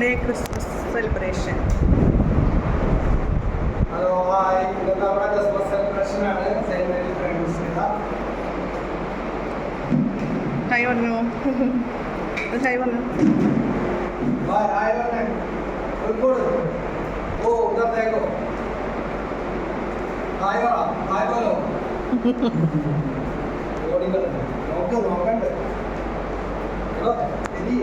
Sunday Christmas celebration. Hello, hi. ഇന്നത്തെ നമ്മുടെ Christmas celebration ആണ്. സെയിന്റ് മേരി ഫ്രണ്ട്സ് ഹായ് പറഞ്ഞു. ഹായ് പറഞ്ഞു. ഹായ് ഹായ് പറഞ്ഞു. കോഴിക്കോട്. ഓ ഇന്നത്തേക്കോ. ഹായ് പറ. ഹായ് പോലോ. ഓടിക്കള. നോക്കണ്ട്. ഹലോ. എലി.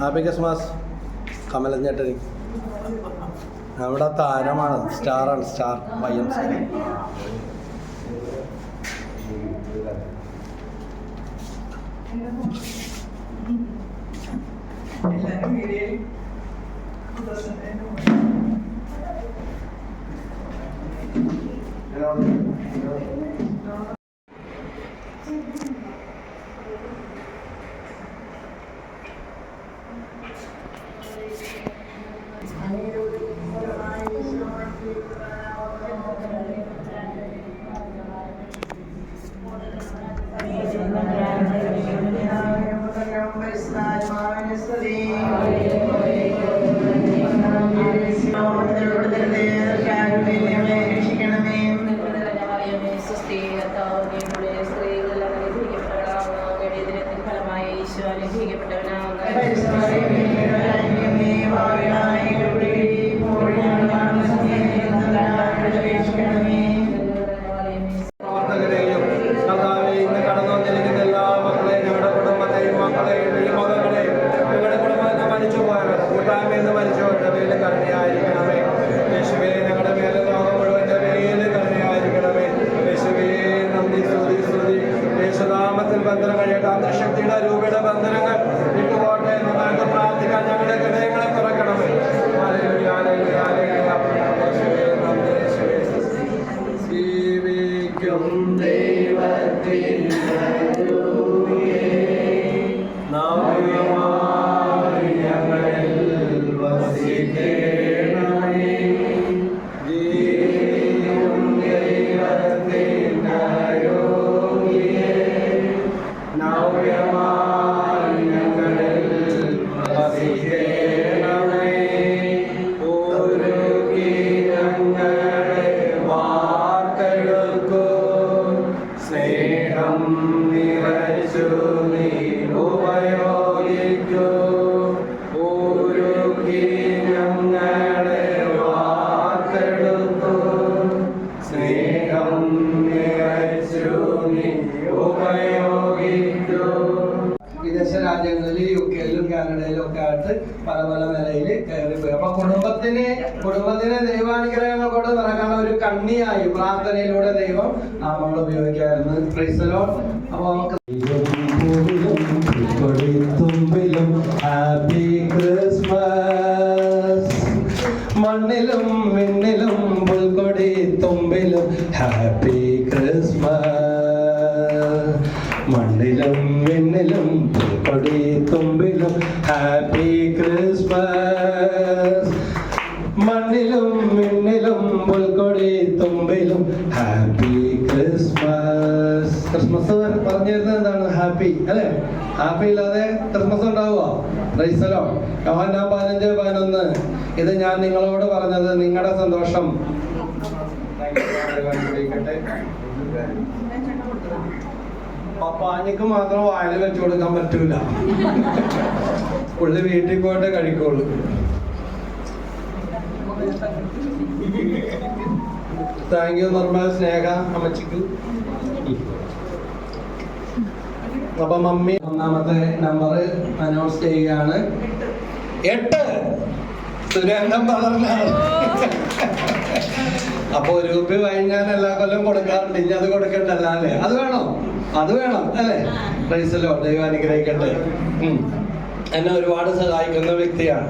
ഹാപ്പി ക്രിസ്മസ് കമലൻ ചേട്ടന്. നമ്മുടെ താരമാണ്, സ്റ്റാറാണ്, സ്റ്റാർ പയ്യൻ. ശക്തിയുടെ രൂപയുടെ ബന്ധനങ്ങൾ വിട്ടുപോട്ടെ എന്ന് പ്രാർത്ഥിക്കാൻ ഞങ്ങളുടെ ഹൃദയങ്ങളെ തുറക്കണമേ. ജീവിക്കും ദൈവത്തിൽ ഞങ്ങളിൽ വസിക്കേ ഞങ്ങളിൽ വസിക്കേണമേ. ഉരുകി ഞങ്ങളെ വാർത്തെടുക്കൂ. സ്നേഹം നിറച്ചു നീ ഉപയോഗിക്കൂ. ഉരുകി ഞങ്ങളെ വാർത്തെടുക്കൂ. സ്നേഹം നിറച്ചു നീ ഉപയോഗിക്കൂ. വിദേശ രാജ്യങ്ങളിൽ UK യിലും കാനഡയിലും ഒക്കെ ആയിട്ട് പല പല നിലയിൽ കയറിപ്പോയി. അപ്പൊ കുടുംബത്തിന് ദൈവാനുഗ്രഹങ്ങൾ കൊണ്ട് നിറക്കാനുള്ള ഒരു കണ്ണിയായി പ്രാർത്ഥനയിലൂടെ ദൈവം നമ്മൾ ഉപയോഗിക്കായിരുന്നു. Price the Lord. അപ്പൊ തുമ്പിലും ഹാപ്പി ക്രിസ്മസ്. മണ്ണിലും വിണ്ണിലും പുൽക്കൊടി തുമ്പിലും ഹാപ്പി ക്രിസ്മസ്. മണ്ണിലും വിണ്ണിലും പുൽക്കൊടി തുമ്പിലും ഹാപ്പി ക്രിസ്മസ്. മണ്ണിലും വിണ്ണിലും പുൽക്കൊടി തുമ്പിലും ഹാപ്പി ക്രിസ്മസ്. ക്രിസ്മസ് പറഞ്ഞിരുന്നത് എന്താണ്? ഹാപ്പി അല്ലെ? ഹാപ്പി ഇല്ലാതെ ക്രിസ്മസ് ഉണ്ടാവുക? Praise the Lord. യോഹന്നാൻ 15:11. ഇത് ഞാൻ നിങ്ങളോട് പറഞ്ഞത് നിങ്ങളുടെ സന്തോഷം. പപ്പാഞ്ഞിക്ക് മാത്രം വായിൽ വെച്ചു കൊടുക്കാൻ പറ്റൂല. പുള്ളി വീട്ടിൽ പോയിട്ട് കഴിക്കുള്ളൂ. താങ്ക് യു നിർമ്മല സ്നേഹ അമ്മച്ചിക്ക്. അപ്പൊ മമ്മി ഒന്നാമത്തെ നമ്പർ അനൗൺസ് ചെയ്യുകയാണ്. 8 സുരേന്ദ്രൻ വളർന്നാണ്. അപ്പൊ ₹1 കഴിഞ്ഞാൽ എല്ലാ കൊല്ലം കൊടുക്കാറുണ്ട്. ഇനി അത് കൊടുക്കണ്ടല്ല അല്ലേ? അത് വേണം അല്ലേ? Price the Lord. ദൈവം അനുഗ്രഹിക്കട്ടെ. എന്നെ ഒരുപാട് സഹായിക്കുന്ന വ്യക്തിയാണ്.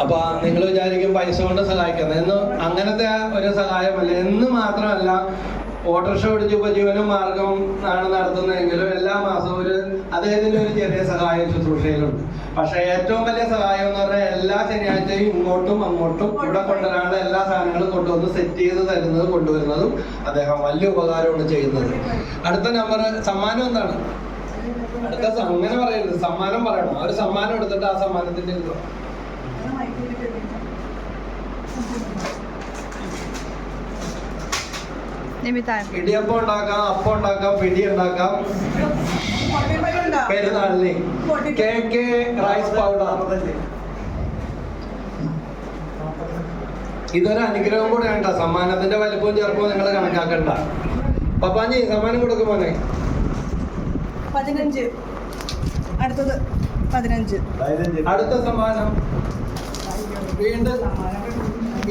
അപ്പൊ നിങ്ങൾ വിചാരിക്കും പൈസ കൊണ്ട് സഹായിക്കുന്നത് എന്ന്. അങ്ങനത്തെ ഒരു സഹായമല്ല. എന്ന് മാത്രമല്ല, ഓട്ടോറിക്ഷ ഓടിച്ച് ഉപജീവന മാർഗം ആണ് നടത്തുന്നതെങ്കിലും എല്ലാ മാസവും അദ്ദേഹത്തിന്റെ ഒരു ചെറിയ സഹായം ശുശ്രൂഷയിലുണ്ട്. പക്ഷെ ഏറ്റവും വലിയ സഹായം എന്ന് പറഞ്ഞാൽ എല്ലാ ശനിയാഴ്ചയും ഇങ്ങോട്ടും അങ്ങോട്ടും ഇവിടെ കൊണ്ടുവരാനുള്ള എല്ലാ സാധനങ്ങളും കൊണ്ടുവന്ന് സെറ്റ് ചെയ്ത് കൊണ്ടുവരുന്നതും അദ്ദേഹം വലിയ ഉപകാരമാണ് ചെയ്യുന്നത്. അടുത്ത നമ്പർ സമ്മാനം എന്താണ്? അങ്ങനെ പറയരുത്, സമ്മാനം പറയണം. ഒരു സമ്മാനം എടുത്തിട്ട് ആ സമ്മാനത്തിന്റെ ഇടിയപ്പം ഉണ്ടാക്കാം, അപ്പം ഉണ്ടാക്കാം, പിടി ഉണ്ടാക്കാം. പെരുന്നാളിന് കേക്ക്, റൈസ് പൗഡർ. ഇതൊരു അനുഗ്രഹം കൂടെ വേണ്ട. സമ്മാനത്തിന്റെ വലുപ്പവും ചെറുപ്പവും നിങ്ങൾ കണക്കാക്കണ്ട. പപ്പാഞ്ഞി സമ്മാനം കൊടുക്കും മോനെ. 15. അടുത്തത് 15. അടുത്ത സമ്മാനം വീണ്ടും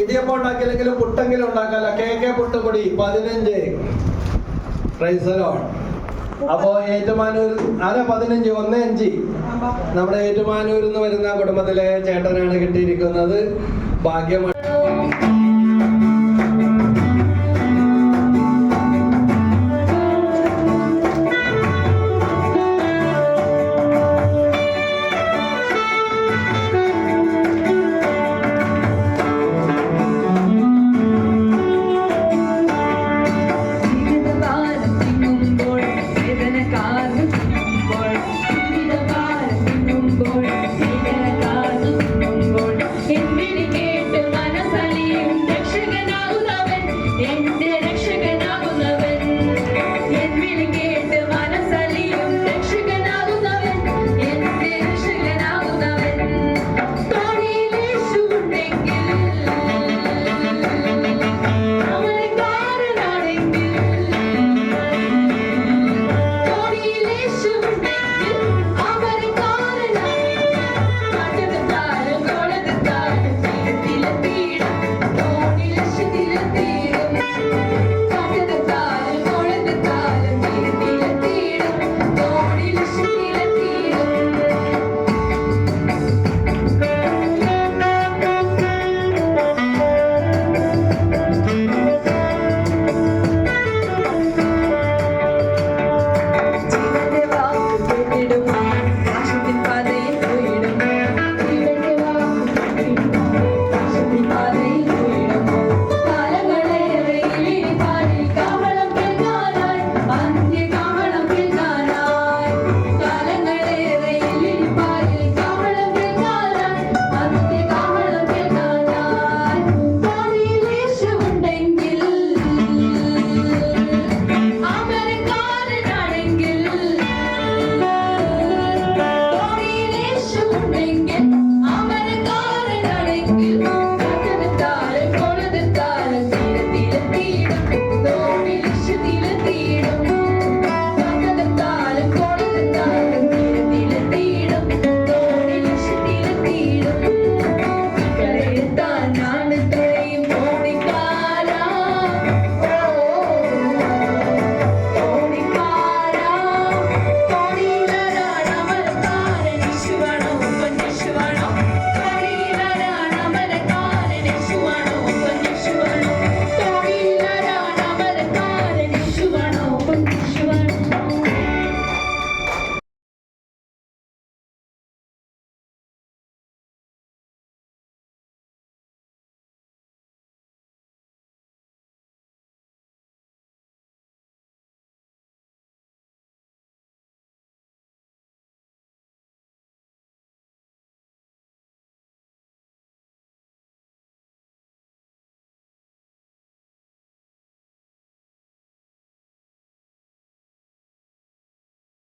ഇടിയപ്പം ഉണ്ടാക്കിയില്ലെങ്കിലും പുട്ടെങ്കിലും ഉണ്ടാക്കാല്ല. കേക്ക് പുട്ടുപൊടി 15. Price the Lord. അപ്പോ ഏറ്റുമാനൂർ 15 15 നമ്മുടെ ഏറ്റുമാനൂരിൽ നിന്ന് വരുന്ന കുടുംബത്തിലെ ചേട്ടനാണ് കിട്ടിയിരിക്കുന്നത്. ഭാഗ്യമാണ്.